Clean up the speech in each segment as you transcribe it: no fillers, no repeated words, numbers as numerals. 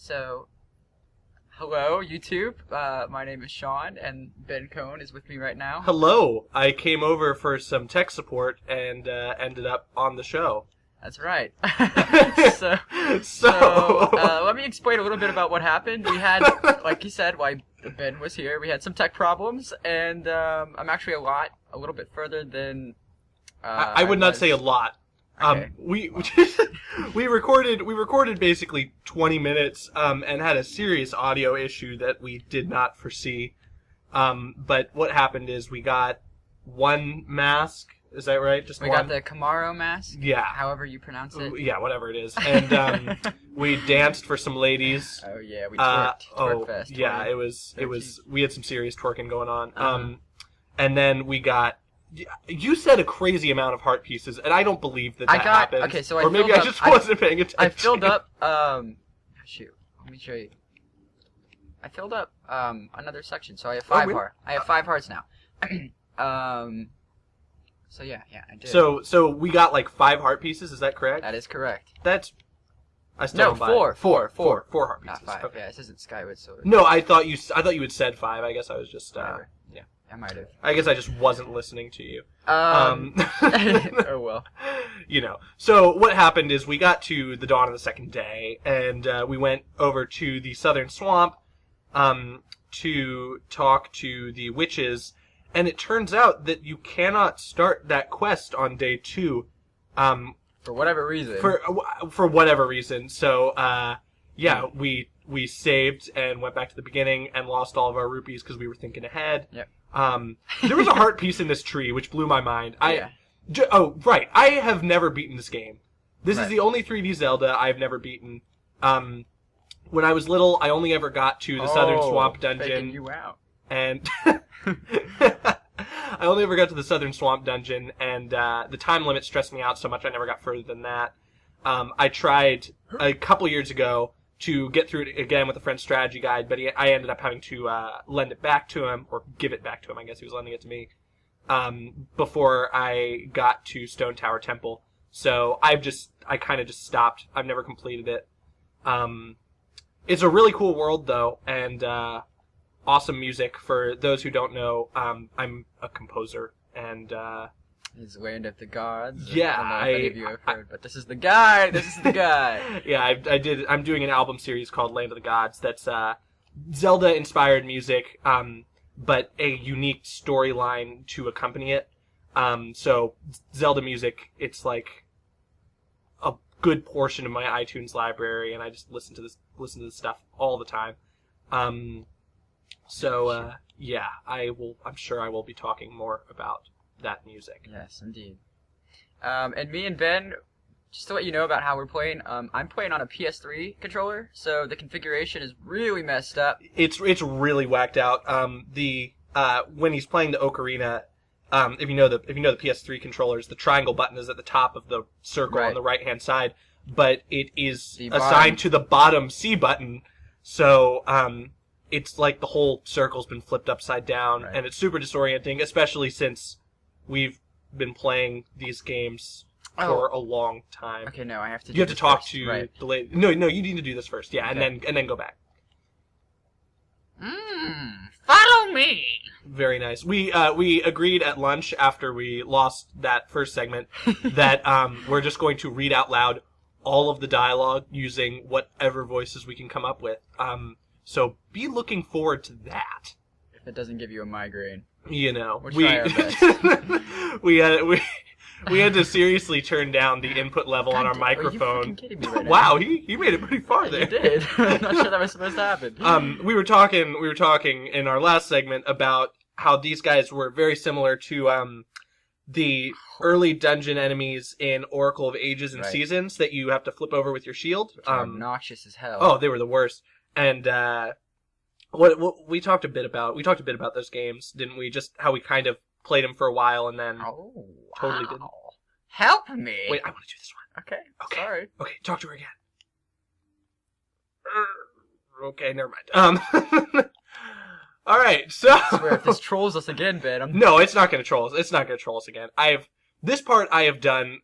So, hello, YouTube. My name is Sean, and Ben Cohn is with me right now. Hello. I came over for some tech support and ended up on the show. That's right. So, Let me explain a little bit about what happened. We had, like you said, while Ben was here, we had some tech problems, and I'm actually a little bit further than. I would not say a lot. Okay. We recorded basically 20 minutes and had a serious audio issue that we did not foresee. But what happened is we got one mask. Is that right? We got the Kamaro mask. Yeah. However you pronounce it. Yeah, whatever it is. And we danced for some ladies. Oh yeah, we twerked. Twerk fest. Yeah, it was. We had some serious twerking going on. And then we got. You said a crazy amount of heart pieces, and I don't believe that happened. Okay, so or maybe I just wasn't paying attention. I filled up. Shoot, let me show you. I filled up another section, so I have five hearts. I have 5 hearts now. So yeah, I did. So we got like 5 heart pieces. Is that correct? That is correct. That's. I still don't buy it. Four Four heart pieces. Not 5. Okay. Yeah, this isn't Skyward Sword. No, I thought you had said 5. I guess I was just. Yeah. I might have. I guess I just wasn't listening to you. Oh well. You know. So what happened is we got to the dawn of the second day, and we went over to the southern swamp to talk to the witches, and it turns out that you cannot start that quest on day 2. For whatever reason. For whatever reason. So we saved and went back to the beginning and lost all of our rupees because we were thinking ahead. Yep. There was a heart piece in this tree, which blew my mind. Yeah. Right. I have never beaten this game. This is Right. the only 3D Zelda I've never beaten. When I was little, I only ever got to the Southern Swamp Dungeon. Faking you out. And I only ever got to the Southern Swamp Dungeon, and the time limit stressed me out so much I never got further than that. I tried a couple years ago to get through it again with a friend's strategy guide, but I ended up having to lend it back to him, or give it back to him. I guess he was lending it to me, before I got to Stone Tower Temple. So I kind of just stopped. I've never completed it. It's a really cool world, though, and awesome music. For those who don't know, I'm a composer, and His Land of the Gods. Yeah, I don't know if any of you have heard, but this is the guy. This is the guy. Yeah, I'm doing an album series called Land of the Gods. That's Zelda-inspired music, but a unique storyline to accompany it. So Zelda music, it's like a good portion of my iTunes library, and I just listen to this stuff all the time. Yeah, I'm sure I will be talking more about that music. Yes, indeed. And me and Ben, just to let you know about how we're playing, I'm playing on a PS3 controller, so the configuration is really messed up. It's really whacked out. When he's playing the Ocarina, if you know the PS3 controllers, the triangle button is at the top of the circle on the right-hand side, but it is assigned to the bottom C button, so it's like the whole circle's been flipped upside down, and it's super disorienting, especially since we've been playing these games for a long time. Okay, no, I have to. You have to talk to the lady. No, you need to do this first. Yeah, okay. and then go back. Follow me. Very nice. We agreed at lunch after we lost that first segment that we're just going to read out loud all of the dialogue using whatever voices we can come up with. So be looking forward to that. If it doesn't give you a migraine. You know, we'll try our best. we had to seriously turn down the input level on our microphone. Are you kidding me right now? Wow, he made it pretty far there. You did. I'm not sure that was supposed to happen. We were talking in our last segment about how these guys were very similar to the early dungeon enemies in Oracle of Ages and Seasons that you have to flip over with your shield. Obnoxious as hell. Oh, they were the worst. And what we talked a bit about those games, didn't we? Just how we kind of played them for a while and then totally didn't. Help me! Wait, I want to do this one. Okay. Sorry. Okay, talk to her again. Okay, never mind. All right, so I swear, if this trolls us again, Ben, No, it's not going to troll us. It's not going to troll us again. This part I have done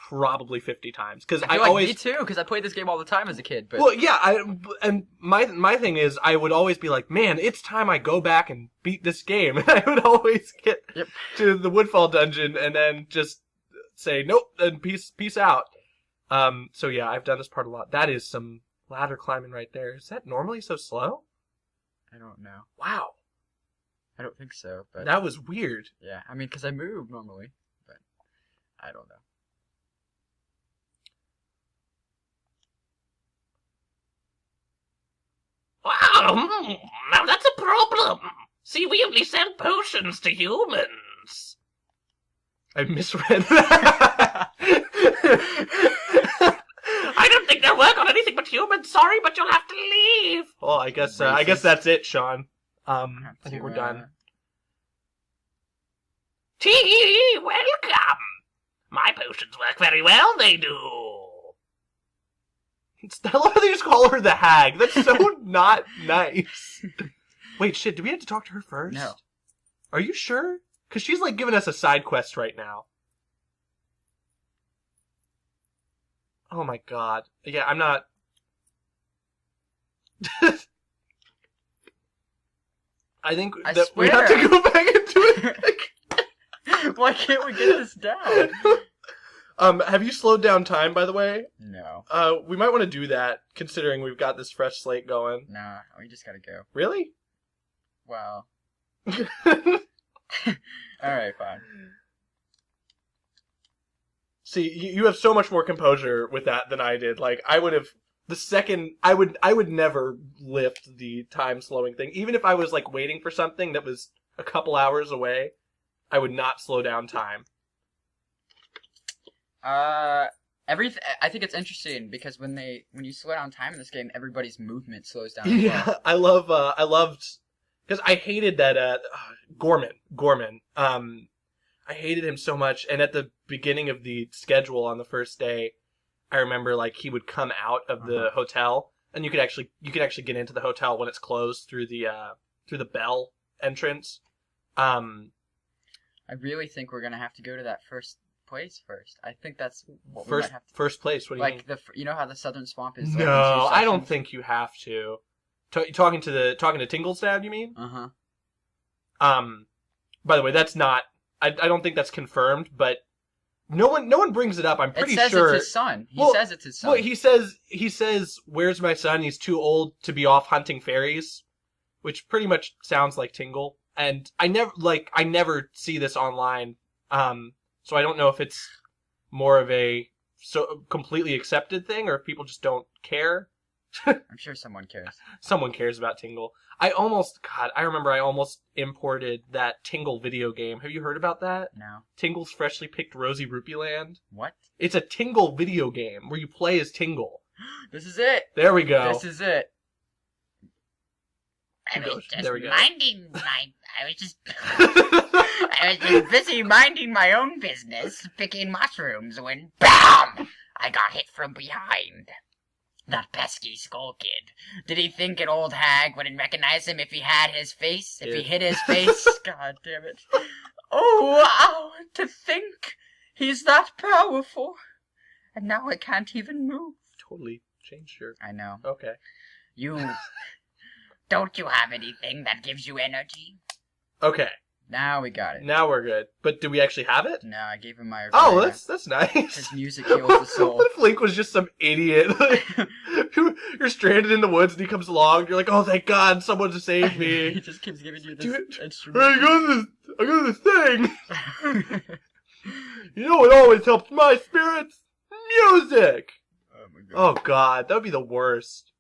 probably 50 times because I feel like me too, because I played this game all the time as a kid. But well, yeah, and my thing is I would always be like, man, it's time I go back and beat this game, and I would always get to the Woodfall dungeon and then just say nope and peace out. So yeah, I've done this part a lot. That is some ladder climbing right there. Is that normally so slow? I don't know. Wow. I don't think so, but That was weird. yeah, I mean, because I move normally, but I don't know. Wow, now that's a problem. See, we only sell potions to humans. I misread that. I don't think they'll work on anything but humans. Sorry, but you'll have to leave. Well, I guess that's it, Sean. I think we're done. Tea, welcome. My potions work very well, they do. I love how they just call her the hag. That's so not nice. Wait, shit, do we have to talk to her first? No. Are you sure? Because she's, like, giving us a side quest right now. Oh my god. Yeah, I'm not... I think that we have to go back into it. Why can't we get this down? Have you slowed down time, by the way? No. We might want to do that, considering we've got this fresh slate going. Nah, we just gotta go. Really? Wow. Alright, fine. See, you have so much more composure with that than I did. Like, I would have... I would never lift the time slowing thing. Even if I was, like, waiting for something that was a couple hours away, I would not slow down time. I think it's interesting because when you slow down time in this game, everybody's movement slows down. Yeah, I loved, because I hated that, Gorman. I hated him so much, and at the beginning of the schedule on the first day, I remember, like, he would come out of the hotel, and you could actually get into the hotel when it's closed through the bell entrance. I really think we're gonna have to go to that first place first. I think that's what first we might have to... first place. What do you mean? Like you know how the Southern Swamp is. No, like, I don't think you have to. Talking to Tingle's dad, you mean? By the way, that's not. I don't think that's confirmed, but no one brings it up. I'm pretty sure it's his son. He says it's his son. Well, he says, "Where's my son? He's too old to be off hunting fairies," which pretty much sounds like Tingle. And I never see this online. So I don't know if it's more of a completely accepted thing or if people just don't care. I'm sure someone cares. Someone cares about Tingle. I remember I almost imported that Tingle video game. Have you heard about that? No. Tingle's Freshly Picked Rosy Rupee Land? What? It's a Tingle video game where you play as Tingle. This is it. There we go. This is it. I was just There we go. I was just busy minding my own business, picking mushrooms, when BAM! I got hit from behind. That pesky skull kid. Did he think an old hag wouldn't recognize him if he had his face? If he hid his face? God damn it. Oh, wow! To think he's that powerful. And now I can't even move. Totally changed your... I know. Okay. Don't you have anything that gives you energy? Okay. Now we got it. Now we're good. But do we actually have it? No, I gave him my... Oh, that's nice. His music heals the soul. What if Link was just some idiot? You're stranded in the woods and he comes along. You're like, oh, thank God, someone to save me. He just keeps giving you this Hey, instrument. I got this thing. You know what always helps my spirits? Music. Oh my God. Oh God, that would be the worst.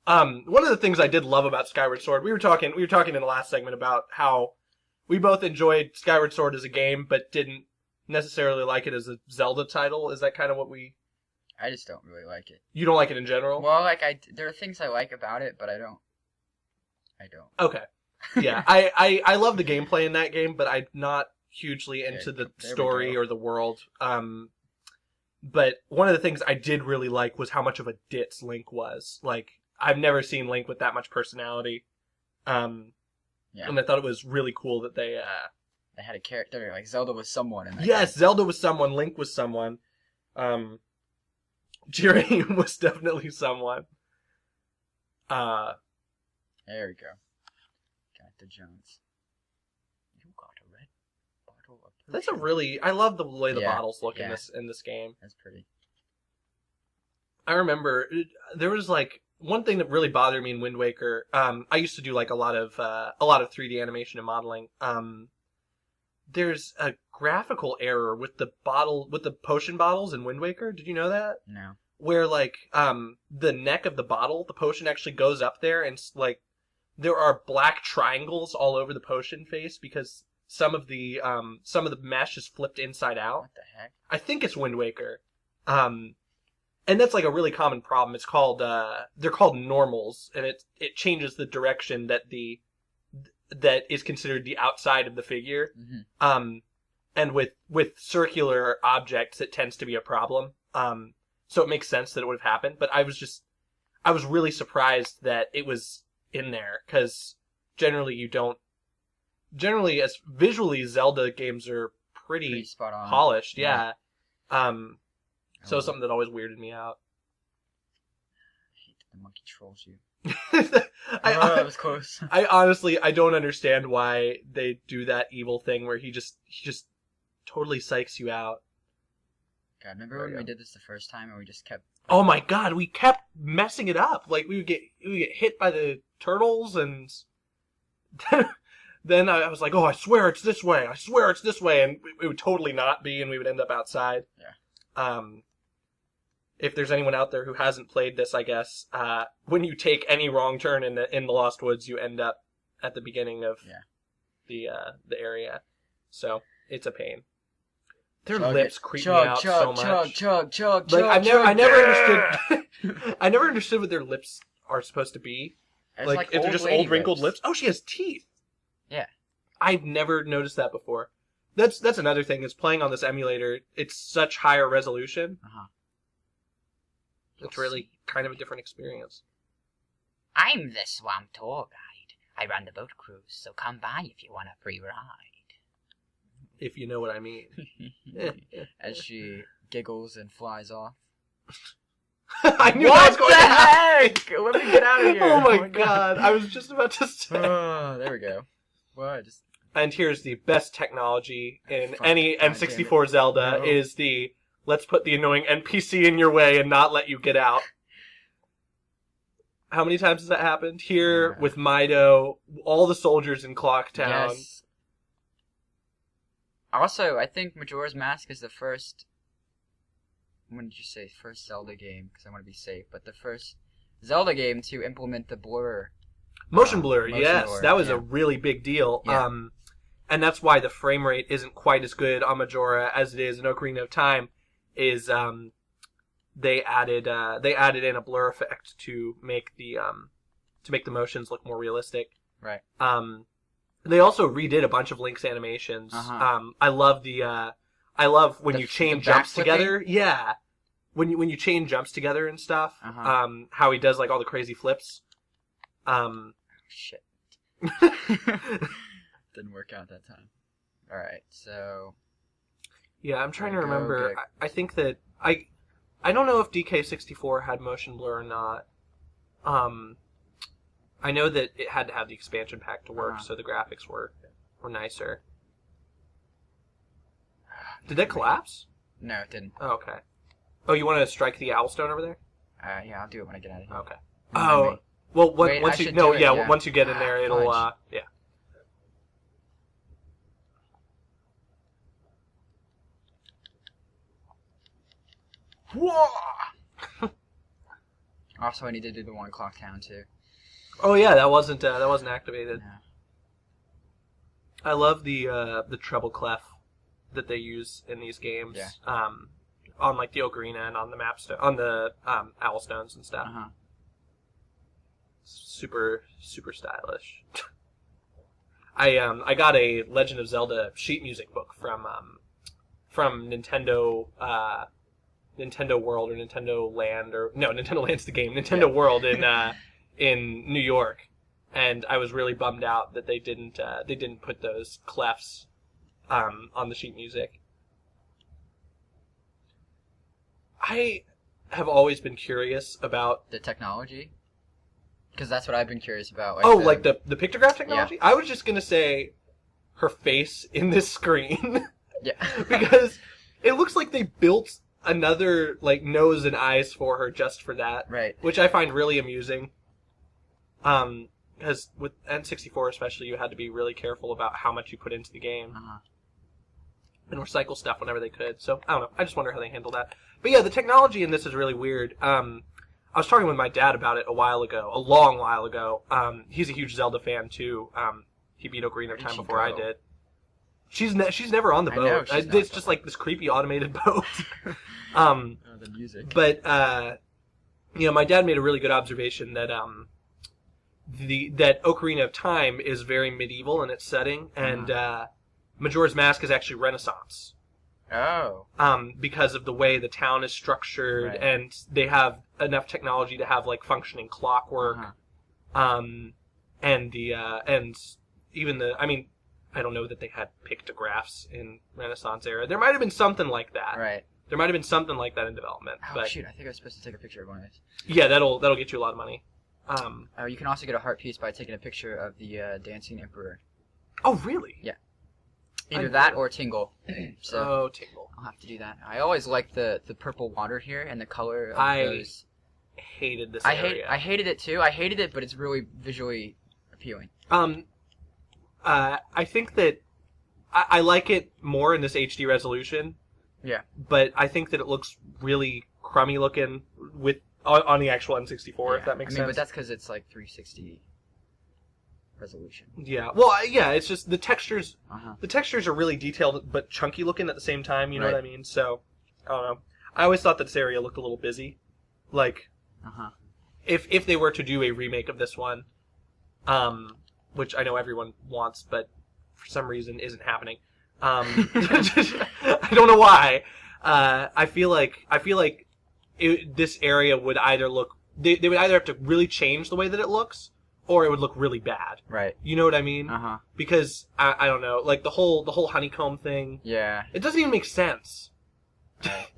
One of the things I did love about Skyward Sword, we were talking in the last segment about how we both enjoyed Skyward Sword as a game, but didn't necessarily like it as a Zelda title. Is that kind of what I just don't really like it. You don't like it in general? Well, like, there are things I like about it, but I don't. Okay. Yeah, I love the gameplay in that game, but I'm not hugely into the story or the world. But one of the things I did really like was how much of a ditz Link was. Like, I've never seen Link with that much personality. Yeah. And I thought it was really cool that they They had a character like Zelda was someone. In that Yes, game. Zelda was someone. Link was someone. Jiren was definitely someone. There we go. Dr. Jones. You got a red bottle of potion. That's a really... I love the way the Yeah, bottles look yeah. in this game. That's pretty. I remember there was like one thing that really bothered me in Wind Waker. I used to do like a lot of 3D animation and modeling. There's a graphical error with the potion bottles in Wind Waker. Did you know that? No. Where like the neck of the bottle, the potion actually goes up there, and like there are black triangles all over the potion face because some of the mesh is flipped inside out. What the heck? I think it's Wind Waker. And that's like a really common problem. It's called they're called normals, and it changes the direction that is considered the outside of the figure. Mm-hmm. And with circular objects, it tends to be a problem. So it makes sense that it would have happened. But I was really surprised that it was in there, because generally as visually Zelda games are pretty spot on. polished. Yeah. So Oh. something that always weirded me out. I hate that the monkey trolls you. I That was close. I honestly don't understand why they do that evil thing where he just totally psychs you out. God, remember when we did this the first time and we just kept... Oh my god, we kept messing it up. Like we would get hit by the turtles, and then I was like, "Oh, I swear it's this way. I swear it's this way," and it would totally not be, and we would end up outside. Yeah. If there's anyone out there who hasn't played this, I guess when you take any wrong turn in the Lost Woods, you end up at the beginning of the area. So it's a pain. Their lips creep me out so much. Chug. Like I never understood. I never understood what their lips are supposed to be. Like if they're just old wrinkled lips. Oh, she has teeth. Yeah. I've never noticed that before. That's another thing, is playing on this emulator. It's such higher resolution. Uh-huh. It's really kind of a different experience. I'm the Swamp Tour Guide. I run the boat cruise, so come by if you want a free ride. If you know what I mean. As she giggles and flies off. I knew that was going to happen. Heck? Let me get out of here. Oh my god. I was just about to say. Oh, there we go. Well, And here's the best technology in Fuck, any God N64 Zelda, No. is the let's put the annoying NPC in your way and not let you get out. How many times has that happened? Here, with Mido, all the soldiers in Clocktown. Yes. Also, I think Majora's Mask is the first... When did you say first Zelda game? Because I want to be safe. But the first Zelda game to implement the blur. Motion blur, Motion yes. blur, That was yeah. a really big deal. Yeah. And that's why the frame rate isn't quite as good on Majora as it is in Ocarina of Time, is they added in a blur effect to make the motions look more realistic. Right. They also redid a bunch of Link's animations. Uh-huh. I love when you chain the jumps backflipping? together. Yeah. When you chain jumps together and stuff. Uh-huh. How he does like all the crazy flips. Shit. Didn't work out that time. Alright, so... Yeah, I'm trying to Go remember. get- I think that I don't know if DK64 had motion blur or not. I know that it had to have the expansion pack to work, Uh-huh. so the graphics were nicer. Did that collapse? No, it didn't. Oh, okay. Oh, you want to strike the Owlstone over there? Yeah, I'll do it when I get out of here. Okay. Remind Oh, me. well, Wait, once I you should no, do it, yeah, yeah. once you get in there, it'll fudge. yeah. Whoa! Also, I need to do the one clock town too. Oh yeah, that wasn't activated. No. I love the treble clef that they use in these games. Yeah. On like the Ocarina and on the on the Owlstones and stuff. Uh-huh. Super stylish. I got a Legend of Zelda sheet music book from Nintendo Nintendo World or Nintendo Land, or no, Nintendo Land's the game. Nintendo World in New York, and I was really bummed out that they didn't put those clefs on the sheet music. I have always been curious about The technology? Because that's what I've been curious about. like the pictograph technology? Yeah. I was just gonna say her face in this screen. Yeah. Because it looks like they built another like nose and eyes for her just for that. Right. Which I find really amusing. Because with N64 especially, you had to be really careful about how much you put into the game. And recycle stuff whenever they could. So, I don't know. I just wonder how they handle that. But yeah, the technology in this is really weird. I was talking with my dad about it a long while ago. He's a huge Zelda fan, too. He beat Ocarina of Time before I did. She's never on the boat. It's just like this creepy automated boat. The music. But, my dad made a really good observation that that Ocarina of Time is very medieval in its setting, and Majora's Mask is actually Renaissance. Oh. Because of the way the town is structured, and they have enough technology to have like functioning clockwork, and even I mean, I don't know that they had pictographs in Renaissance era. There might have been something like that. Right. There might have been something like that in development. Oh, but shoot, I think I was supposed to take a picture of one of these. Yeah, that'll get you a lot of money. You can also get a heart piece by taking a picture of the Dancing Emperor. Oh, really? Yeah. Either that or Tingle. So Tingle. I'll have to do that. I always liked the purple water here and the color of those. I hated this area. I hated it too. I hated it, but it's really visually appealing. I think that I like it more in this HD resolution. Yeah. But I think that it looks really crummy looking on the actual N64, if that makes sense. But that's because it's like 360 resolution. Yeah. Well, yeah, it's just the textures. The textures are really detailed but chunky looking at the same time, you know what I mean? So, I don't know. I always thought that this area looked a little busy. Like, if they were to do a remake of this one, which I know everyone wants, but for some reason isn't happening. I don't know why. I feel like this area would either look. They would either have to really change the way that it looks, or it would look really bad. Right. You know what I mean? Because I don't know, like the whole honeycomb thing. Yeah. It doesn't even make sense.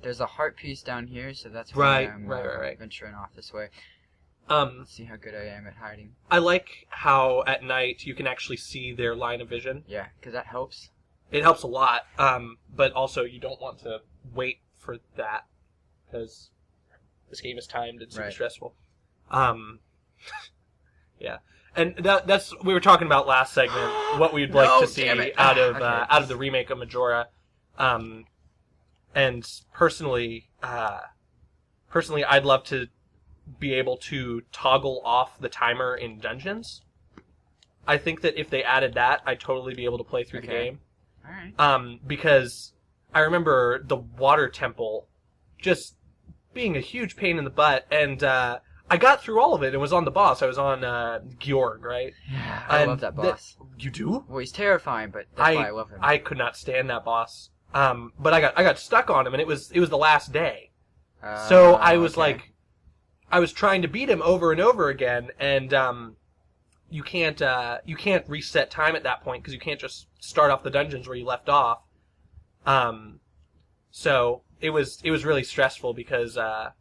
There's a heart piece down here, so that's why I'm right. venturing off this way. Let's see how good I am at hiding. I like how at night you can actually see their line of vision. Yeah, because that helps. It helps a lot, but also you don't want to wait for that, because this game is timed and super stressful. Yeah, and that's we were talking about last segment what we'd like to see out of the remake of Majora, and personally, I'd love to be able to toggle off the timer in dungeons. I think that if they added that, I'd totally be able to play through the game. Alright. Because I remember the water temple just being a huge pain in the butt, and I got through all of it and was on the boss. I was on Georg, right? Yeah, I love that boss. You do? Well, he's terrifying, but that's why I love him. I could not stand that boss. But I got stuck on him, and it was the last day. So I was like, I was trying to beat him over and over again, and you can't reset time at that point because you can't just start off the dungeons where you left off. So it was really stressful because I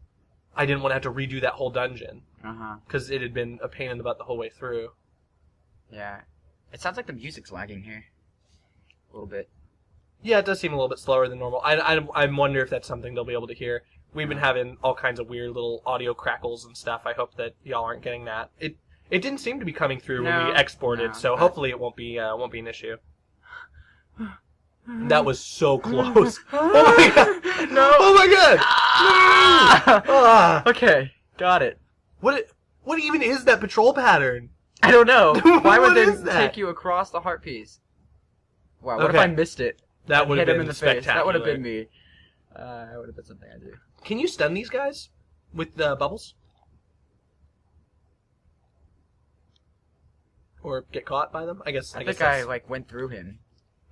didn't want to have to redo that whole dungeon because it had been a pain in the butt the whole way through. Yeah, it sounds like the music's lagging here a little bit. Yeah, it does seem a little bit slower than normal. I wonder if that's something they'll be able to hear. We've been having all kinds of weird little audio crackles and stuff. I hope that y'all aren't getting that. It didn't seem to be coming through when we exported, so hopefully it won't be an issue. That was so close. Oh my god! No! Oh my god! No! Okay, got it. What even is that patrol pattern? I don't know. Why would What is they that? take you across the heart piece? Wow, what if I missed it? That would have hit been him in the spectacular. face. That would have been me. That would have been something I do. Can you stun these guys with the bubbles? Or get caught by them? I guess I think I went through him.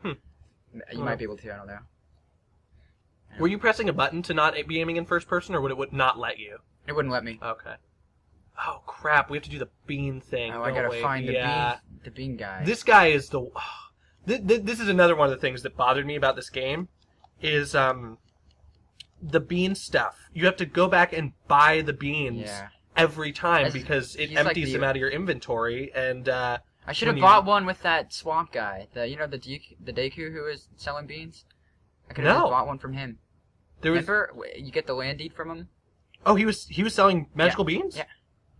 You Oh. might be able to. I don't know. Were you pressing a button to not be aiming in first person, or would it not let you? It wouldn't let me. Okay. Oh crap! We have to do the bean thing. Oh, I gotta find the bean guy. This guy is the This is another one of the things that bothered me about this game, is the bean stuff. You have to go back and buy the beans every time because it empties them out of your inventory. And I should have bought one with that swamp guy. The Deku who was selling beans. I could have just bought one from him. Remember, you get the land deed from him. Oh, he was selling magical beans? Yeah.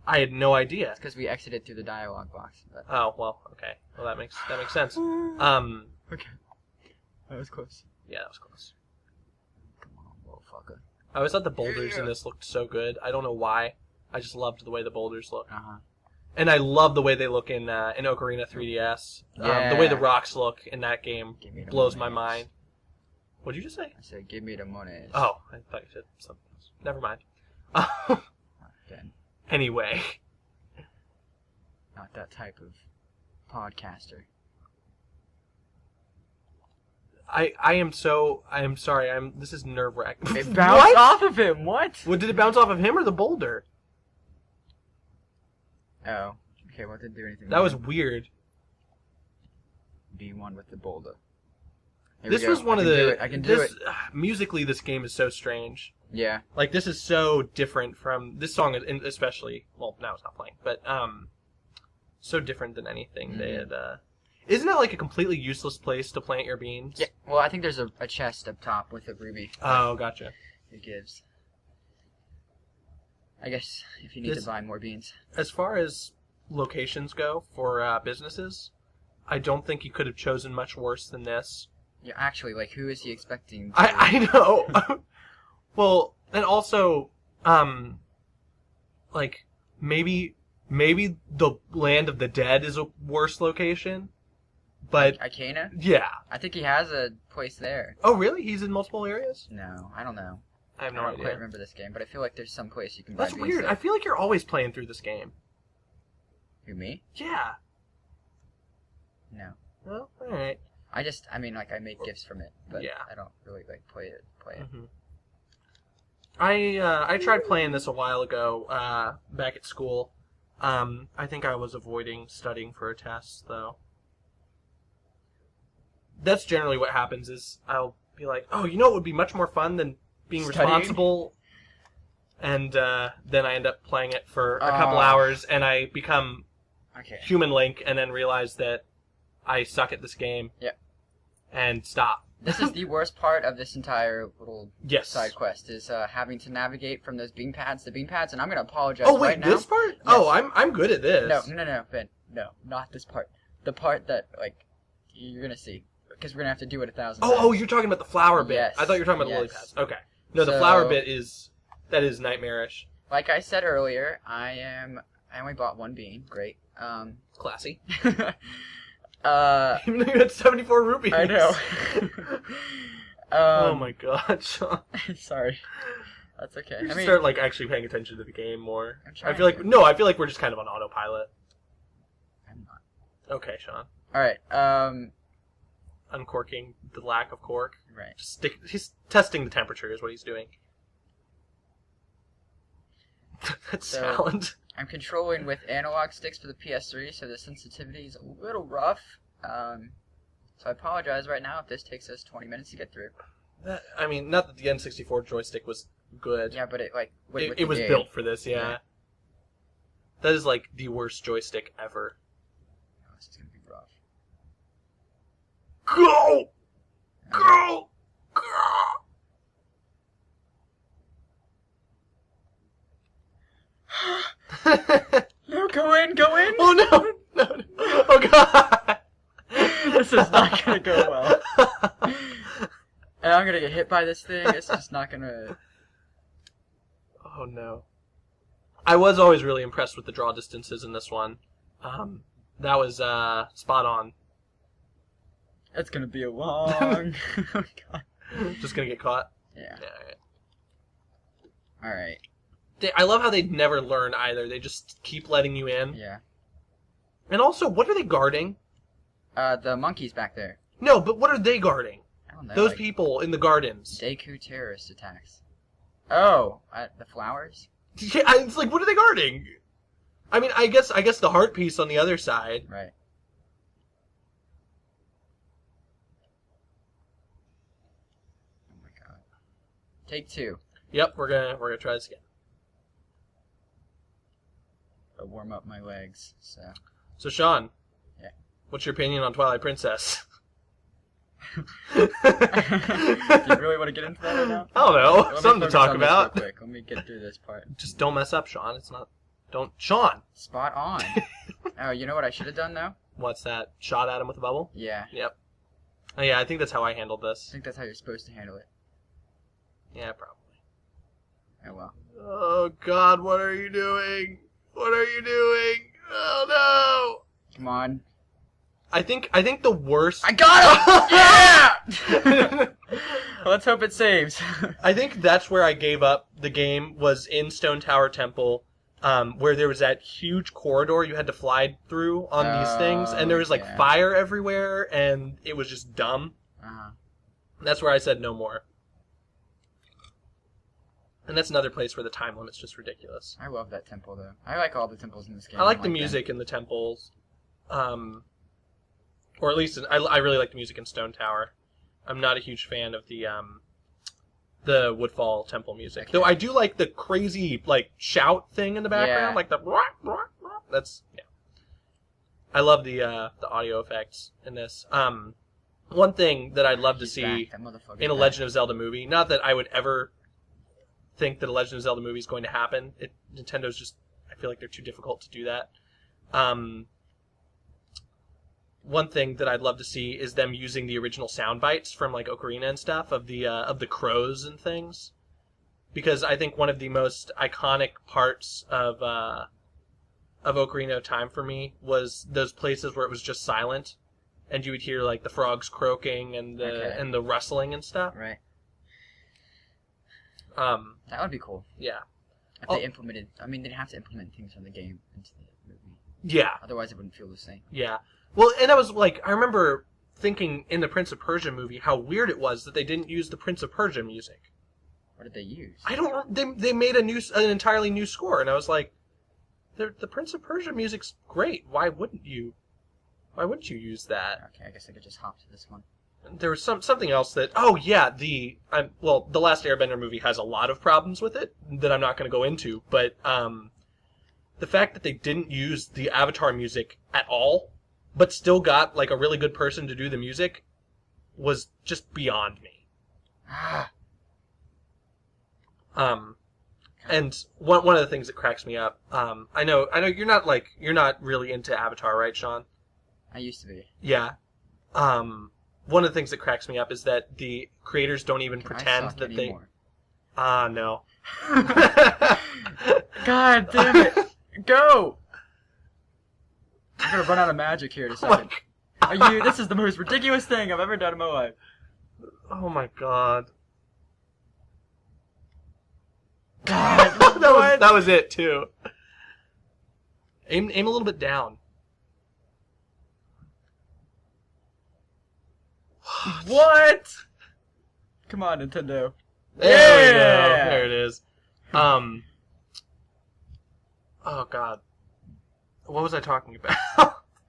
I had no idea. It's because we exited through the dialogue box. But... Oh, well, okay. Well, that makes sense. Okay. That was close. Yeah, that was close. Come on, little fucker. I always thought the boulders in this looked so good. I don't know why. I just loved the way the boulders look. Uh-huh. And I love the way they look in Ocarina 3DS. The way the rocks look in that game blows my mind. What'd you just say? I said, give me the money. Oh, I thought you said something else. Never mind. Anyway. Not that type of podcaster. I am sorry. This is nerve-wracking. It bounced off of him. What? Did it bounce off of him or the boulder? Oh. Okay, well, it didn't do anything. That was weird. B1 with the boulder. This was one of the... I can do it. Musically, this game is so strange. Yeah. Like, this is so different from... This song especially... Well, now it's not playing. But, so different than anything they had... Isn't that like a completely useless place to plant your beans? Yeah. Well, I think there's a chest up top with a ruby. Oh, gotcha. It gives. I guess if you need to buy more beans. As far as locations go for businesses, I don't think you could have chosen much worse than this. Yeah, actually, like, who is he expecting? I know. Well, and also, like, maybe the Land of the Dead is a worse location, but... Icana? Yeah. I think he has a place there. Oh, really? He's in multiple areas? No, I don't know. I have no I don't idea. quite remember this game, but I feel like there's some place you can buy That's beans weird. there. I feel like you're always playing through this game. Who, me? Yeah. No. Well, alright. I make gifts from it, but Yeah. I don't really, like, play it. Mm-hmm. I tried playing this a while ago, back at school. I think I was avoiding studying for a test, though. That's generally what happens, is I'll be like, oh, you know what would be much more fun than being responsible? And then I end up playing it for a couple hours, and I become Human Link, and then realize that I suck at this game. Yep. And stop. This is the worst part of this entire little side quest, is having to navigate from those bean pads to bean pads, and I'm going to apologize right now. Oh, wait, this part? Yes. Oh, I'm good at this. No, Ben. No, not this part. The part that, like, you're going to see. Because we're going to have to do it 1,000 times. Oh, you're talking about the flower bit. Yes. I thought you were talking about the lily pads. Okay. No, the flower bit is nightmarish. Like I said earlier, I only bought one bean. Great. Classy. Even though you had 74 rupees. I know. Oh my god, Sean. Sorry. That's okay. We should start like actually paying attention to the game more. I feel like we're just kind of on autopilot. I'm not. Okay, Sean. Alright, uncorking the lack of cork. Right. He's testing the temperature is what he's doing. That's sound. I'm controlling with analog sticks for the PS3, so the sensitivity is a little rough. So I apologize right now if this takes us 20 minutes to get through. I mean, not that the N64 joystick was good. Yeah, but it was built for this, yeah. That is like the worst joystick ever. Oh, this is gonna be rough. Go! Go! Go! No, go in! Oh no! No! Oh god! This is not gonna go well. And I'm gonna get hit by this thing. It's just not gonna... Oh no. I was always really impressed with the draw distances in this one. That was spot on. It's gonna be a long... Oh god. Just gonna get caught? Yeah. Yeah, Alright. I love how they never learn either. They just keep letting you in. Yeah. And also, what are they guarding? The monkeys back there. No, but what are they guarding? I don't know. Those people in the gardens. Deku terrorist attacks. Oh, the flowers? Yeah, it's like, what are they guarding? I mean, I guess the heart piece on the other side. Right. Take 2. Yep, we're gonna try this again. I'll warm up my legs. So Sean, Yeah. What's your opinion on Twilight Princess? Do you really want to get into that right now? I don't know. Let me Something to focus talk on this about. real quick. Let me get through this part. Just don't mess up, Sean. Sean. Spot on. Oh, you know what I should have done though? What's that? Shot at him with a bubble? Yeah. Yep. Oh, yeah, I think that's how I handled I this. think that's how you're supposed to handle it. Yeah, probably. Oh well. Oh God, what are you doing? What are you doing? Oh Come on. no! I think the worst. I got him! Yeah! Let's hope it saves. I think that's where I gave up the game, was in Stone Tower Temple, where there was that huge corridor you had to fly through on these things, and there was like fire everywhere, and it was just dumb. Uh-huh. That's where I said no more. And that's another place where the time limit's just ridiculous. I love that temple though. I like all the temples in this game. I like the music in the temples, or at least I really like the music in Stone Tower. I'm not a huge fan of the Woodfall temple music, though I do like the crazy like shout thing in the background, like the that's yeah. I love the audio effects in this. One thing that I'd love to see in a Legend of Zelda movie, not that I would ever think that a Legend of Zelda movie is going to happen. Nintendo's just, I feel like they're too difficult to do that. One thing that I'd love to see is them using the original sound bites from like Ocarina and stuff of the crows and things, because I think one of the most iconic parts of Ocarina of Time for me was those places where it was just silent, and you would hear like the frogs croaking and the rustling and stuff. Right. That would be cool. Yeah. If they implemented, I mean, they'd have to implement things from the game into the movie. Yeah. Otherwise, it wouldn't feel the same. Yeah. Well, and I was like, I remember thinking in the Prince of Persia movie how weird it was that they didn't use the Prince of Persia music. What did they use? I don't. They made an entirely new score, and I was like, the Prince of Persia music's great. Why wouldn't you use that? Okay, I guess I could just hop to this one. There was something else that. Oh yeah, the Last Airbender movie has a lot of problems with it that I'm not going to go into, but the fact that they didn't use the Avatar music at all, but still got like a really good person to do the music, was just beyond me. And one of the things that cracks me up, I know you're not really into Avatar, right, Sean? I used to be. Yeah. One of the things that cracks me up is that the creators don't even pretend that anymore? No. God damn it! Go! I'm gonna run out of magic here in a second. This is the most ridiculous thing I've ever done in my life. Oh my god. God, that was it too. Aim a little bit down. What? Come on, Nintendo. There we go. There it is. Oh god. What was I talking about?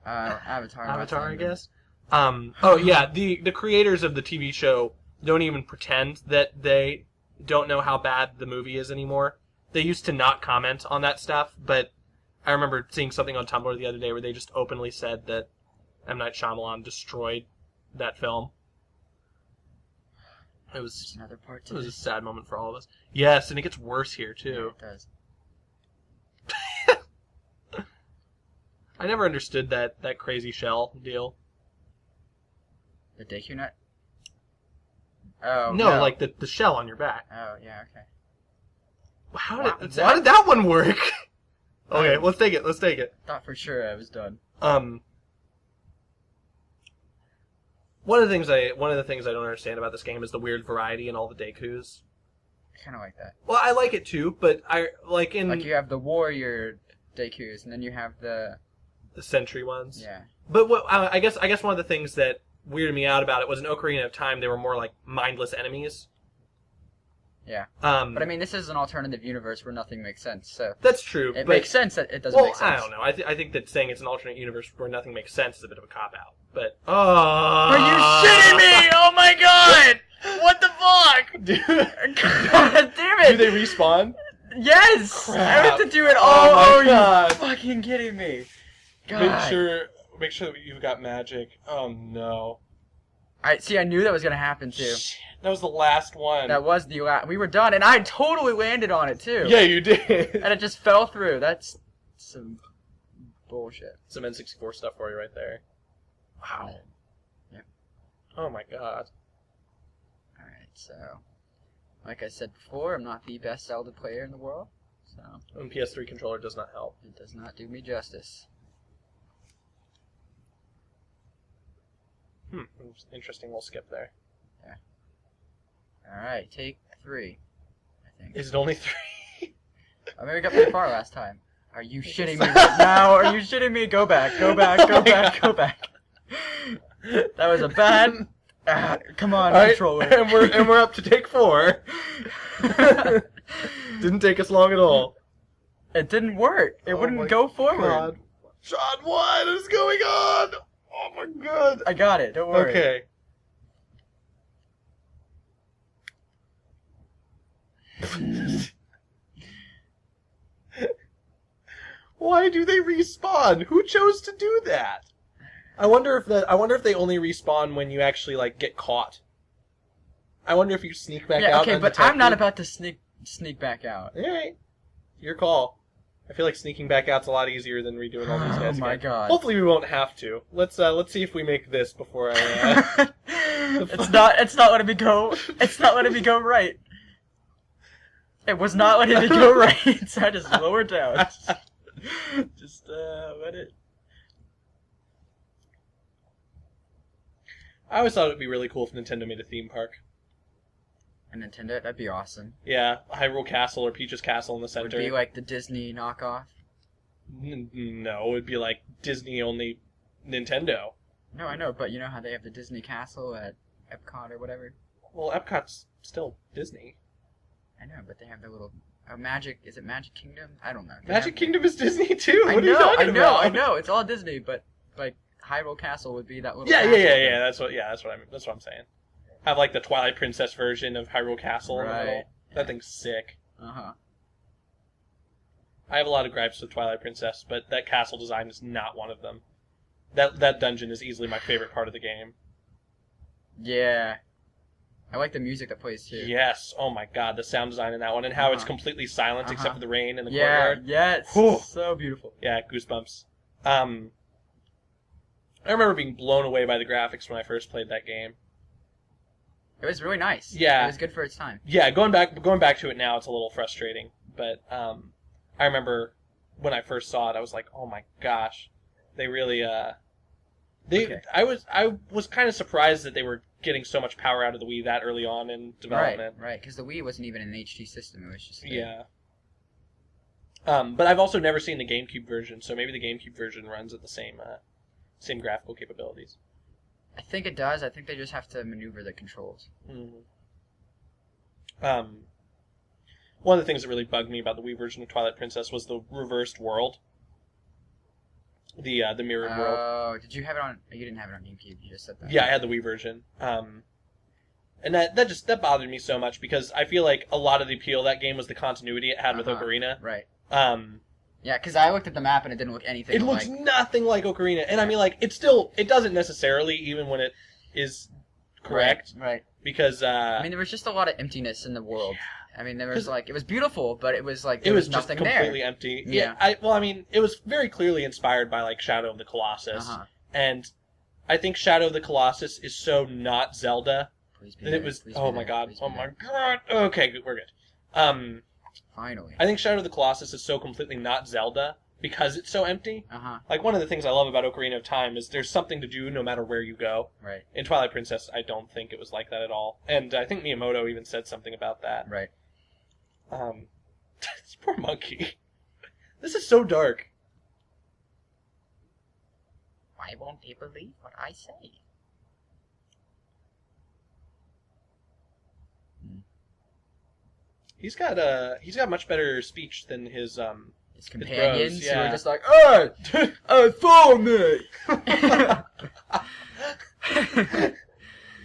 Avatar. Avatar, I guess. Oh yeah, the creators of the TV show don't even pretend that they don't know how bad the movie is anymore. They used to not comment on that stuff, but I remember seeing something on Tumblr the other day where they just openly said that M. Night Shyamalan destroyed that film. It was another part. It was a sad moment for all of us. Yes, and it gets worse here too. Yeah, it does. I never understood that crazy shell deal. The Deku Nut? Oh, no, like the shell on your back. Oh, yeah, okay. How did that one work? Okay, let's take it. Thought for sure I was done. One of the things I don't understand about this game is the weird variety in all the Dekus. I kind of like that. Well, I like it too, but like you have the warrior Dekus, and then you have the sentry ones. Yeah. But I guess one of the things that weirded me out about it was in Ocarina of Time they were more like mindless enemies. Yeah. But I mean, this is an alternative universe where nothing makes sense, so... That's true. It makes sense that it doesn't make sense. Well, I don't know. I think that saying it's an alternate universe where nothing makes sense is a bit of a cop-out. But... Are you shitting me? Oh my god! What the fuck? God damn it! Do they respawn? Yes! Crap. I have to do it all. Oh my God. You fucking kidding me? God. Make sure that you've got magic. Oh no. I knew that was gonna happen too. Shit, that was the last one. That was the last. We were done, and I totally landed on it too. Yeah, you did. And it just fell through. That's some bullshit. Some N64 stuff for you right there. Wow. Yep. Oh my God. Alright, so like I said before, I'm not the best Zelda player in the world, so And PS3 controller does not help. it does not do me justice. Interesting little skip there. Alright, take 3, I think. Is it only 3? I mean, we got pretty far last time. Are you shitting me right now? Are you shitting me? Go back, go back, go back, go back. That was a bad... come on, All right, controller. and we're up to take 4. Didn't take us long at all. It didn't work. It Oh my wouldn't go forward. God. John, what is going on? Oh my God. I got it. Don't worry. Okay. Why do they respawn? Who chose to do that? I wonder if they only respawn when you actually like get caught. I wonder if you sneak back Yeah, out. okay, but I'm not about to sneak back out. All right, your call. I feel like sneaking back out's a lot easier than redoing all these guys. Oh my again. God. Hopefully we won't have to. Let's see if we make this before I. It's not letting me go. It's not letting me go right. It was not letting me go right, so I just lowered down. Just let it. I always thought it would be really cool if Nintendo made a theme park. A Nintendo, that'd be awesome. Yeah, Hyrule Castle or Peach's Castle in the Would center. be like the Disney knockoff. No, it would be like Disney only Nintendo. No, I know, but you know how they have the Disney Castle at Epcot or whatever? Well, Epcot's still Disney. I know, but they have their little... is it Magic Kingdom? I don't know. Magic Kingdom is Disney too. I What are you know, talking about? I know. It's all Disney, but like Hyrule Castle would be that little. Yeah. castle That's what I'm saying. Have like the Twilight Princess version of Hyrule Castle. In the Right. middle. That thing's sick. Uh-huh. I have a lot of gripes with Twilight Princess, but that castle design is not one of them. That dungeon is easily my favorite part of the game. Yeah. I like the music that plays too. Yes. Oh my God, the sound design in that one and how it's Uh-huh. completely silent Uh-huh. except for the rain in the Yeah, courtyard. yeah, it's Whew. so beautiful. Yeah, goosebumps. I remember being blown away by the graphics when I first played that game. It was really nice. Yeah. It was good for its time. Yeah, going back to it now, it's a little frustrating. But I remember when I first saw it, I was like, oh my gosh, they really Okay. I was kind of surprised that they were getting so much power out of the Wii that early on in development. Right, because the Wii wasn't even an HD system. It was just Yeah. But I've also never seen the GameCube version, so maybe the GameCube version runs at the same graphical capabilities. I think it does. I think they just have to maneuver the controls. Mm-hmm. One of the things that really bugged me about the Wii version of Twilight Princess was the reversed world. The mirrored world. Oh, did you have it on? You didn't have it on GameCube. You just said that. Yeah, I had the Wii version. And that bothered me so much because I feel like a lot of the appeal of that game was the continuity it had with Ocarina. Right. Um, Yeah, because I looked at the map and it didn't look anything. it looks nothing like Ocarina, and I mean, like, it doesn't necessarily, even when it is correct, Right. because I mean, there was just a lot of emptiness in the world. I mean, there was like it was beautiful, but it was like it there was was just nothing completely there. empty. Yeah. It was very clearly inspired by like Shadow of the Colossus, Uh-huh. and I think Shadow of the Colossus is so not Zelda Please be that there, it was. please be Oh my there, god! please be Oh my there. god! Okay, good, we're good. Finally. I think Shadow of the Colossus is so completely not Zelda because it's so empty. Like, one of the things I love about Ocarina of Time is there's something to do no matter where you go. Right. In Twilight Princess, I don't think it was like that at all. And I think Miyamoto even said something about that. Right. This poor monkey. This is so dark. Why won't they believe what I say? He's got much better speech than his Companions bros, yeah. who were just like, "Hey, follow me."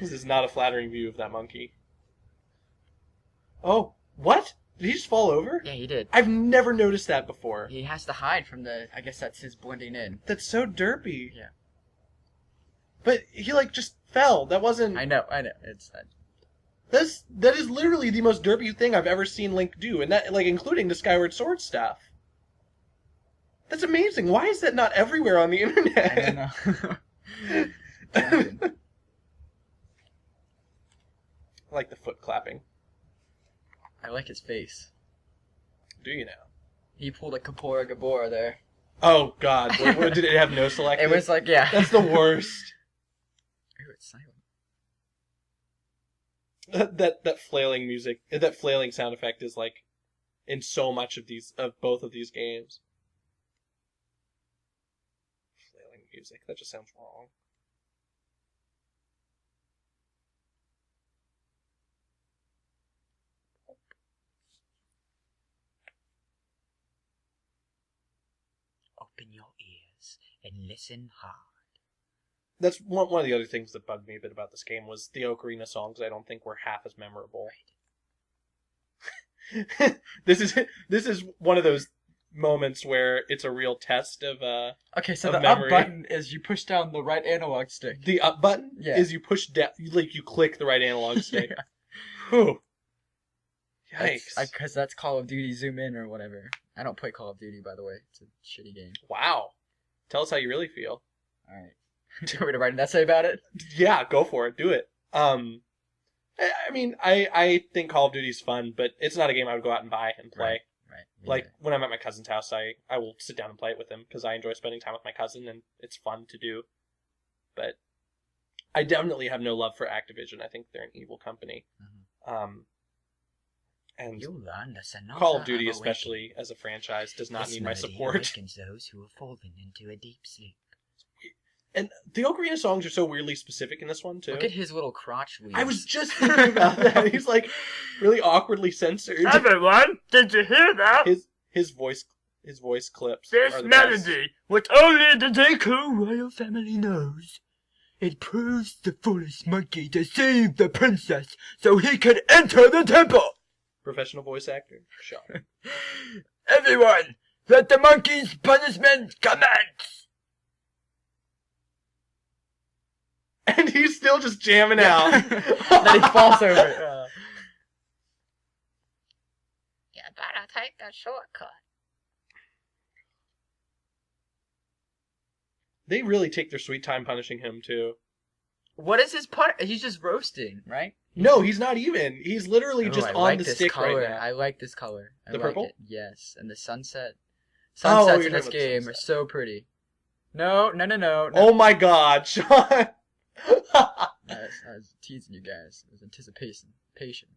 This is not a flattering view of that monkey. Oh, what? Did he just fall over? Yeah, he did. I've never noticed that before. He has to hide from the... I guess that's his blending in. That's so derpy. Yeah. But he, like, just fell. That wasn't... I know. It's... That is literally the most derpy thing I've ever seen Link do, and that, like, including the Skyward Sword stuff. That's amazing. Why is that not everywhere on the internet? I don't know. I like the foot clapping. I like his face. Do you now? He pulled a Kapora Gabora there. Oh, God. What, did it have no selective? It was like, yeah. That's the worst. Ooh, it's silent. That flailing music, that flailing sound effect is, like, in so much of both of these games. Flailing music. That just sounds wrong. Open your ears and listen hard. That's one of the other things that bugged me a bit about this game was the Ocarina songs I don't think were half as memorable. Right. This is one of those moments where it's a real test of Okay, so of the memory. up button is you push down the right analog stick. The up button is you push down, you click the right analog stick. Yeah. Whew. Yikes. Because that's Call of Duty Zoom In or whatever. I don't play Call of Duty, by the way. It's a shitty game. Wow. Tell us how you really feel. Alright. Do you want me to write an essay about it? Yeah, go for it. Do it. I mean, I think Call of Duty's fun, but it's not a game I would go out and buy and play. Right. Yeah. Like, when I'm at my cousin's house, I will sit down and play it with him, because I enjoy spending time with my cousin, and it's fun to do. But I definitely have no love for Activision. I think they're an evil company. Mm-hmm. And you learn the Sonata Call of Duty, of especially as a franchise, does not this need my melody support. awakens those who have fallen into a deep sleep. And the Ocarina songs are so weirdly specific in this one, too. Look at his little crotch leaves. I was just thinking about that. He's, like, really awkwardly censored. Everyone, did you hear that? His voice clips. This are the melody, what only the Deku royal family knows. It proves the foolish monkey deceived the princess so he could enter the temple. Professional voice actor. Sean. Everyone, let the monkey's punishment commence. And he's still just jamming out. Then he falls over. You better take a shortcut. They really take their sweet time punishing him, too. What is his part? He's just roasting, right? No, he's not even. He's literally just I on like the this stick color. right now. I like this color. I The like purple? It. Yes, and the sunset. Oh, Sunsets you're in this talking about the game are sunset. so pretty. No. Oh my god, Sean! I was teasing you guys. It was anticipation. Anticipation.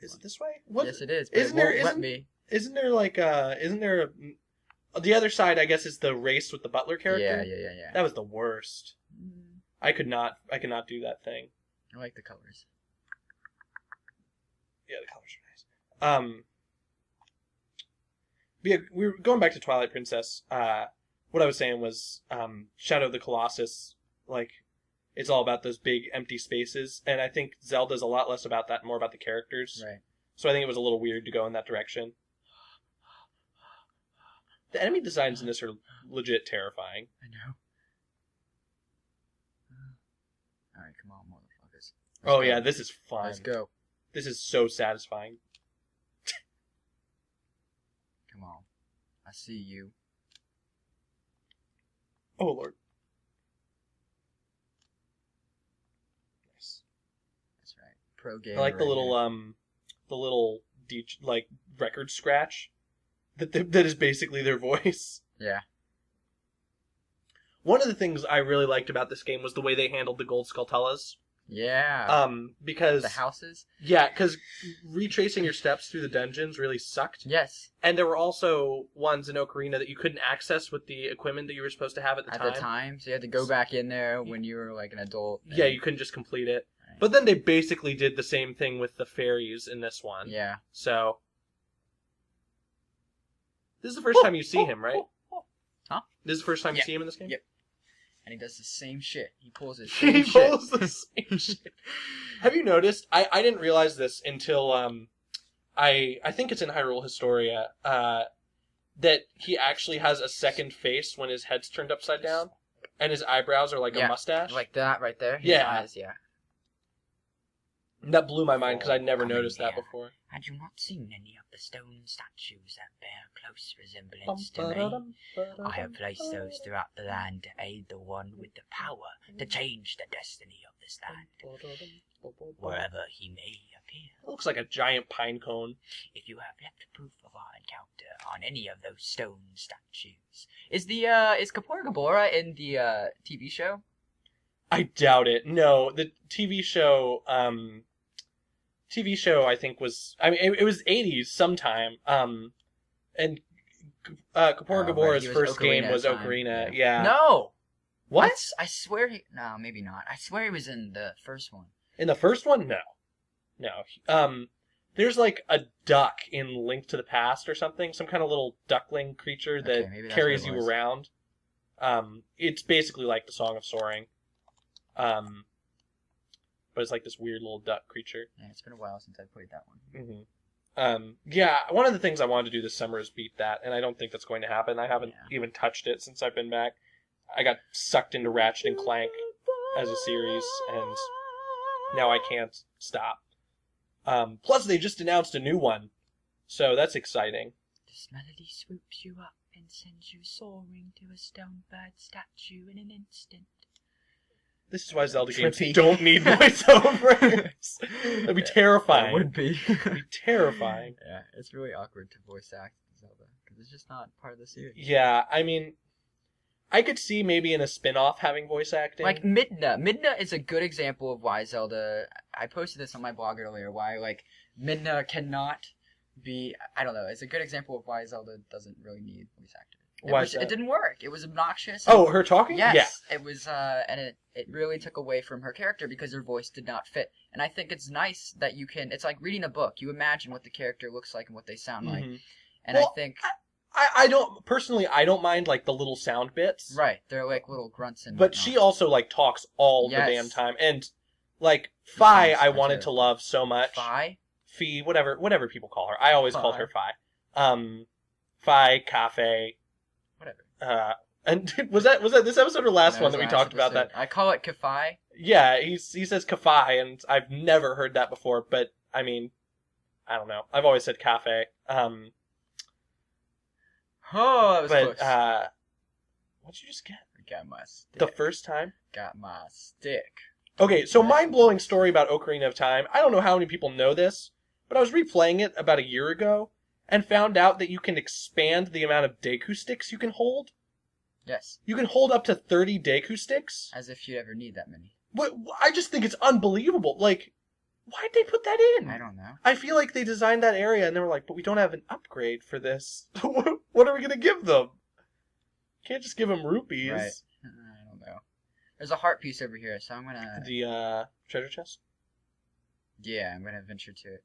Is it this way? What? Yes, it is. But Isn't it won't there- let isn't- me. Isn't there like the other side, I guess, is the race with the butler character? Yeah. That was the worst. I could not do that thing. I like the colors. Yeah, the colors are nice. Yeah, we were going back to Twilight Princess. What I was saying was, Shadow of the Colossus, like, it's all about those big empty spaces, and I think Zelda's a lot less about that, more about the characters. Right. So I think it was a little weird to go in that direction. The enemy designs in this are legit terrifying. I know. Alright, come on, motherfuckers. Oh yeah, this is fun. Let's go. This is so satisfying. Come on. I see you. Oh lord. Nice. That's right. Pro game. I like the little like record scratch that is basically their voice. Yeah. One of the things I really liked about this game was the way they handled the gold skulltulas. Yeah. Because the houses? Yeah, because retracing your steps through the dungeons really sucked. Yes. And there were also ones in Ocarina that you couldn't access with the equipment that you were supposed to have at the time. So you had to go back in there when you were like an adult. Yeah, you couldn't just complete it. Right. But then they basically did the same thing with the fairies in this one. Yeah. So this is the first time you see him, right? Huh? This is the first time you see him in this game? Yep. and he does the same shit. He pulls his He same shit. pulls the same shit. Have you noticed? I didn't realize this until I think it's in Hyrule Historia that he actually has a second face when his head's turned upside down, and his eyebrows are like a mustache. Like that right there. His Yeah. eyes, yeah. That blew my mind because I'd never Come in noticed that here. before. Had you not seen any of the stone statues that bear close resemblance to me? I have placed those throughout the land to aid the one with the power to change the destiny of this land, wherever he may appear. It looks like a giant pine cone. If you have left proof of our encounter on any of those stone statues, Is Kapora Gabora in the TV show? I doubt it. No, the TV show I think was, I mean, it was 80s sometime. And Kapora right, Gabora's he was first game Ocarina was of Time, Ocarina. yeah. Yeah. No. What? I swear he. No, maybe not. I swear he was in the first one. In the first one? No. There's like a duck in Link to the Past or something, some kind of little duckling creature that Okay, maybe that's carries what it you was. around. It's basically like the Song of Soaring. But it's like this weird little duck creature. Yeah, it's been a while since I played that one. Mm-hmm. Yeah, one of the things I wanted to do this summer is beat that, and I don't think that's going to happen. I haven't even touched it since I've been back. I got sucked into Ratchet and Clank as a series, and now I can't stop. Plus, they just announced a new one, so that's exciting. this melody swoops you up and sends you soaring to a stone bird statue in an instant. This is why Zelda games Trippy. don't need voiceovers. That'd be terrifying. It would be. It'd be terrifying. Yeah, it's really awkward to voice act Zelda because it's just not part of the series. Yeah, I mean, I could see maybe in a spin-off having voice acting. Like Midna. Midna is a good example of why Zelda. I posted this on my blog earlier. Why like Midna cannot be. I don't know. It's a good example of why Zelda doesn't really need voice acting. Why is that? It didn't work. It was obnoxious. Oh, her talking? Yes, Yeah. it was, and it really took away from her character because her voice did not fit. And I think it's nice that you can. It's like reading a book. You imagine what the character looks like and what they sound like. Mhm. And Well, I think I don't personally. I don't mind like the little sound bits. right, they're like little grunts and. But whatnot. she also like talks all Yes. the damn time, and like Fi, sounds I like wanted a- to love so much. Fi. Fi, whatever people call her. I always called Fi. her Fi. Fi, Kafei. Whatever. And was that this episode or last That one was that we last talked about that? episode. I call it Kafei. Yeah, he says Kafei, and I've never heard that before. But I mean, I don't know. I've always said Cafe. Oh, that was But close. what'd you just get? I got my stick. The first time? Got my stick. Okay, so mind-blowing story about Ocarina of Time. I don't know how many people know this, but I was replaying it about a year ago and found out that you can expand the amount of Deku sticks you can hold. Yes. You can hold up to 30 Deku sticks. As if you'd ever need that many. But I just think it's unbelievable. Like, why'd they put that in? I don't know. I feel like they designed that area and they were like, but we don't have an upgrade for this. What are we going to give them? Can't just give them rupees. Right. I don't know. There's a heart piece over here, so I'm gonna. The treasure chest? Yeah, I'm gonna venture to it.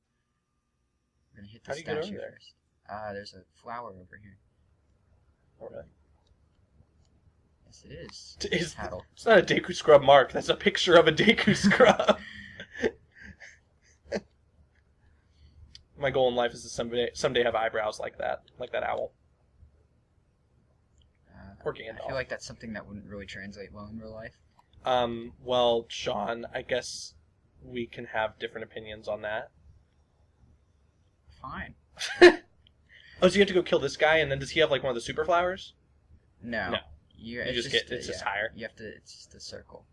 I'm gonna hit the How do you get statue over there? first. There's a flower over here. Oh, really? Yes, it is. Is- Paddle. It's not a Deku Scrub mark. That's a picture of a Deku Scrub. My goal in life is to someday have eyebrows like that owl. Or Gandalf. I feel like that's something that wouldn't really translate well in real life. Well, Sean, I guess we can have different opinions on that. Fine. Oh, so you have to go kill this guy, and then does he have like one of the super flowers? No. No. It's just get- it's just higher. You have to. It's just a circle.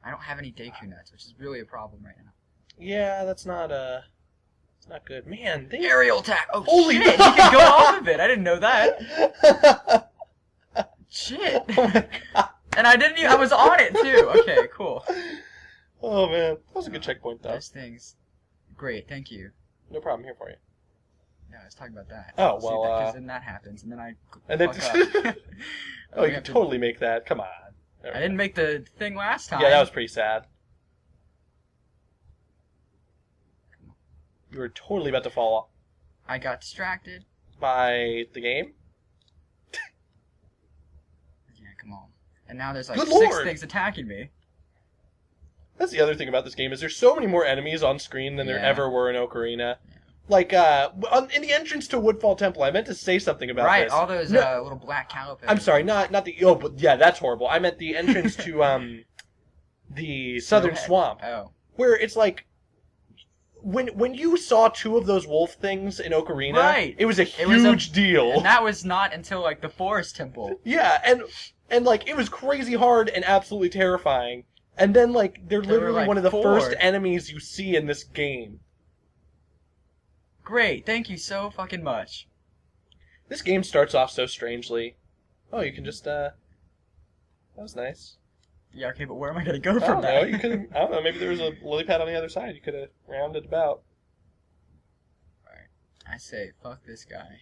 I don't have any Deku nuts, which is really a problem right now. Yeah, that's not it's not good. Man, they Aerial attack. Oh Holy shit! He can go off of it. I didn't know that. Shit. Oh my god. And I didn't. I was on it too. Okay, cool. Oh man, that was a good checkpoint though. Those things. Great. Thank you. No problem, here for you. No, let's talk about that. Oh, See, well, because then that happens, and then I. And then fuck up. oh, you can totally make that. Come on. There we I go. didn't make the thing last time. Yeah, that was pretty sad. You were totally about to fall I got distracted. by the game. Yeah, come on. And And now there's like Good 6 Lord. things attacking me. That's the other thing about this game is there's so many more enemies on screen than there Yeah. ever were in Ocarina. Like, in the entrance to Woodfall Temple, I meant to say something about Right, this. all those No, little black caliper. I'm sorry, not the... Oh, but yeah, that's horrible. I meant the entrance to, the Southern Go ahead. Swamp. Oh. Where it's like... When you saw 2 of those wolf things in Ocarina, Right. it was a It was a- huge deal. And that was not until like the Forest Temple. Yeah, and like, it was crazy hard and absolutely terrifying. And then, like, they're There were, literally like, one of the 4. first enemies you see in this game. Great, thank you so fucking much. This game starts off so strangely. Oh, you can just, that was nice. Yeah, okay, but where am I gonna go I from don't know, that? you could I don't know, maybe there was a lily pad on the other side. You could have rounded about. I say, fuck this guy.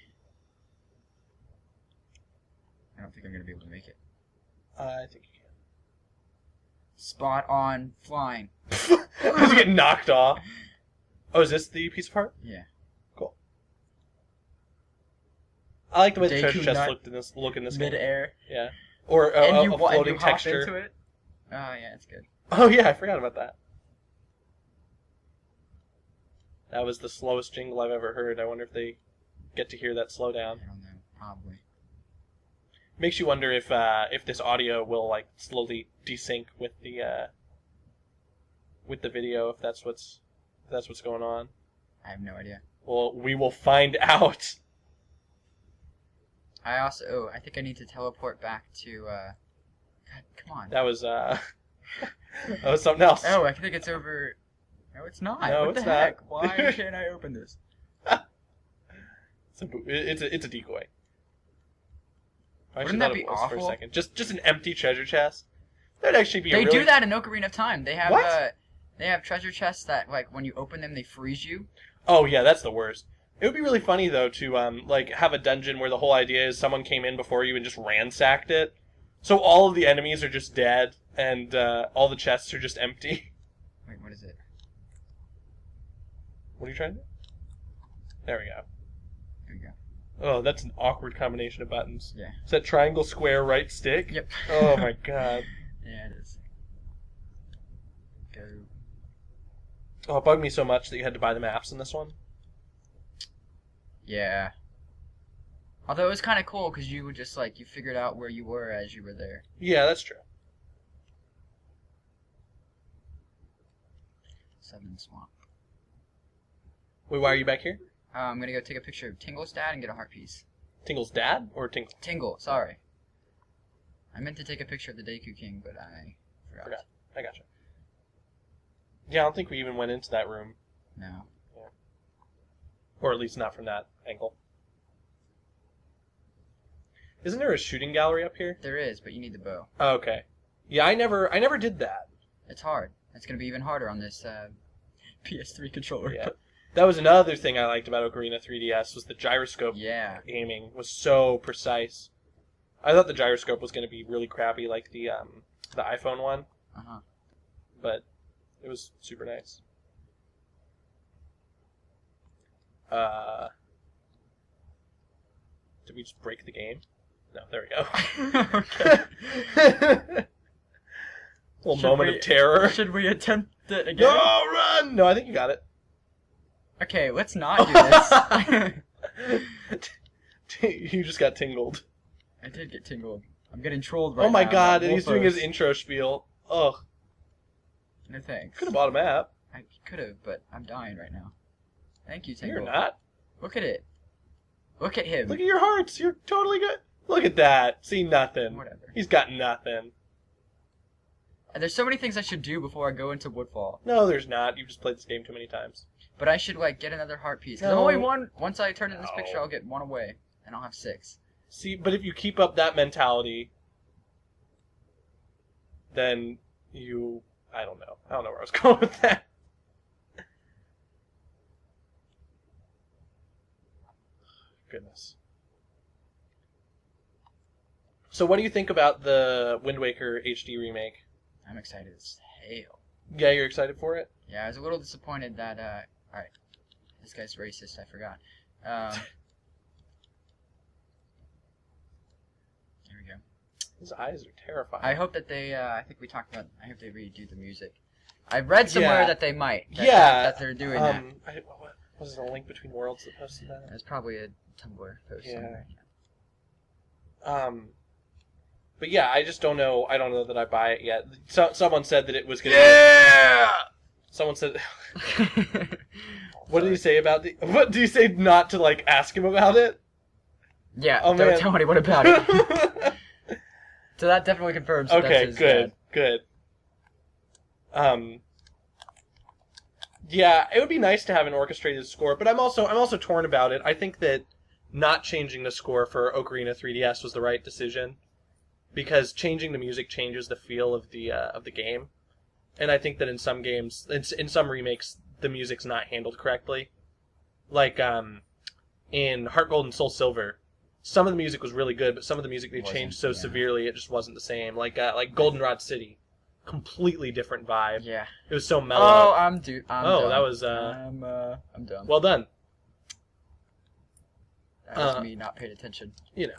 I don't think I'm gonna be able to make it. I think you Spot on flying. can. Does he get knocked off? Oh, is this the piece of heart? Yeah. Cool. I like the way the Deku treasure chest nut look in this game. Mid-air. Yeah. Or And a you floating hop texture. into it. Oh, yeah, it's good. Oh yeah, I forgot about that. That was the slowest jingle I've ever heard. I wonder if they get to hear that slow down. I don't know, probably. Makes you wonder if this audio will like slowly desync with the video, if that's what's going on. I have no idea. Well, we will find out. I think I need to teleport back to, God, come on. That was that was something else. Oh, I think it's over. No, it's not. No, what it's the not. heck? Why can't I open this? It's a decoy. I Wouldn't thought that it be was for a awful? second. Just an empty treasure chest. That'd actually be. They a really... do that in Ocarina of Time. They have What? they have treasure chests that like when you open them they freeze you. Oh yeah, that's the worst. It would be really funny though to like have a dungeon where the whole idea is someone came in before you and just ransacked it, so all of the enemies are just dead and all the chests are just empty. Wait, what is it? What are you trying to do? There we go. There we go. Oh, that's an awkward combination of buttons. Yeah. Is that triangle, square, right stick? Yep. Oh my god. Yeah, it is. Go. Oh, it bugged me so much that you had to buy the maps in this one. Yeah. Although it was kind of cool because you would just like you figured out where you were as you were there. Yeah, that's true. Southern Swamp. Wait, why are you back here? I'm gonna go take a picture of Tingle's dad and get a heart piece. Tingle's dad or Tingle? Tingle, sorry. I meant to take a picture of the Deku King, but I forgot. I gotcha. Yeah, I don't think we even went into that room. No. Or at least not from that angle. Isn't there a shooting gallery up here? There is, but you need the bow. Oh, okay. Yeah, I never did that. It's hard. It's gonna be even harder on this PS3 controller. Yeah. That was another thing I liked about Ocarina 3DS was the gyroscope Yeah. aiming was so precise. I thought the gyroscope was going to be really crappy like the iPhone one, Uh-huh. but it was super nice. Did we just break the game? No, there we go. Okay. Little Should moment we- of terror. Should we attempt it again? No, run! No, I think you got it. Okay, let's not do this. You just got tingled. I did get tingled. I'm getting trolled right now. Oh my god, by and he's doing his wolfos. intro spiel. Ugh. No thanks. Could have bought a map. I could have, but I'm dying right now. Thank you, Tingle. You're not. Look at it. Look at him. Look at your hearts. You're totally good. Look at that. See, nothing. Whatever. He's got nothing. There's so many things I should do before I go into Woodfall. No, there's not. You've just played this game too many times. But I should, like, get another heart piece. 'Cause No. only one, once I turn in this picture, No. I'll get one away. And I'll have 6. See, but if you keep up that mentality, then you... I don't know. I don't know where I was going with that. Goodness. So what do you think about the Wind Waker HD remake? I'm excited as hell. Yeah, you're excited for it? Yeah, I was a little disappointed that, alright. This guy's racist, I forgot. There we go. His eyes are terrifying. I hope that they. I think we talked about. I hope they redo the music. I read somewhere Yeah. that they might. That they're doing that. Was it a link between worlds that posted that? It's probably a Tumblr post. Yeah. Somewhere. But yeah, I just don't know. I don't know that I buy it yet. Someone said that it was gonna. Yeah! Someone said. What did he say about the? What do you say not to like ask him about it? Yeah. Oh, don't man. tell anyone about it. So that definitely confirms. That Okay, that's his good, dad. good. Yeah, it would be nice to have an orchestrated score, but I'm also torn about it. I think that not changing the score for Ocarina 3DS was the right decision, because changing the music changes the feel of the game, and I think that in some games, in some remakes, the music's not handled correctly. Like in Heart Gold and Soul Silver, some of the music was really good, but some of the music they changed so severely it just wasn't the same. Like Goldenrod City, completely different vibe. Yeah. It was so mellow. Oh, I'm done. That was I'm done. well done. That was me not paying attention. You know.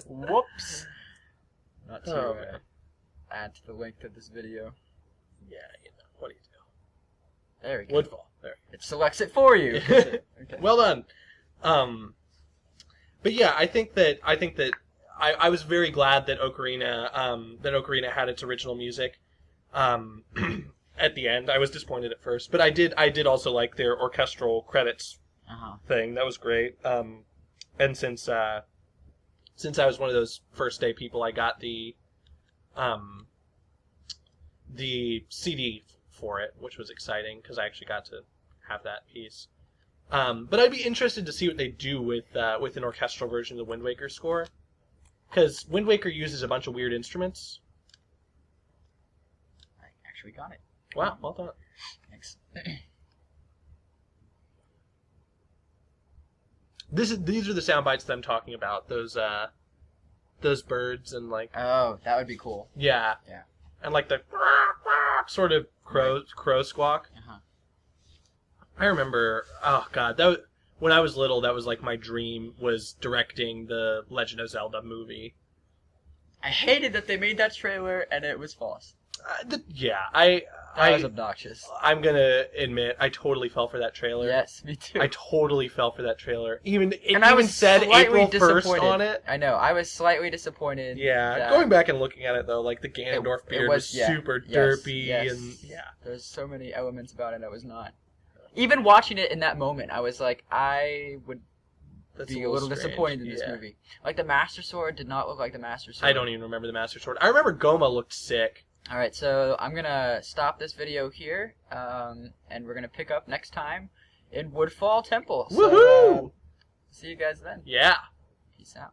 Whoops. Not to Oh, man. add to the length of this video. Yeah, you know. What do you do? There we go. Woodfall. There. It selects it for you. Okay. Well done. But yeah, I think that I was very glad that Ocarina had its original music. At the end, I was disappointed at first, but I did also like their orchestral credits thing. That was great. And since I was one of those first day people, I got the CD for it, which was exciting because I actually got to have that piece. But I'd be interested to see what they do with an orchestral version of the Wind Waker score, because Wind Waker uses a bunch of weird instruments. I actually got it. Wow, well done. Thanks. These are the sound bites that I'm talking about. Those birds and like Oh, that would be cool. yeah, and like the sort of crow squawk. Uh-huh. I remember, oh god, that was, when I was little, that was like my dream, was directing the Legend of Zelda movie. I hated that they made that trailer and it was false. I was obnoxious. I'm gonna admit, I totally fell for that trailer. Yes, me too. I totally fell for that trailer. It I even was said slightly April 1st disappointed. on it. I know. I was slightly disappointed. Yeah, that going back and looking at it though, like the Ganondorf it beard was- was yeah, super yes, derpy yes. and yeah. There's so many elements about it I was not. Even watching it in that moment, I was like, I would That's be a little strange. disappointed in this Yeah. movie. Like the Master Sword did not look like the Master Sword. I don't even remember the Master Sword. I remember Goma looked sick. All right, so I'm gonna stop this video here, and we're gonna pick up next time in Woodfall Temple. So, Woohoo! see you guys then. Yeah. Peace out.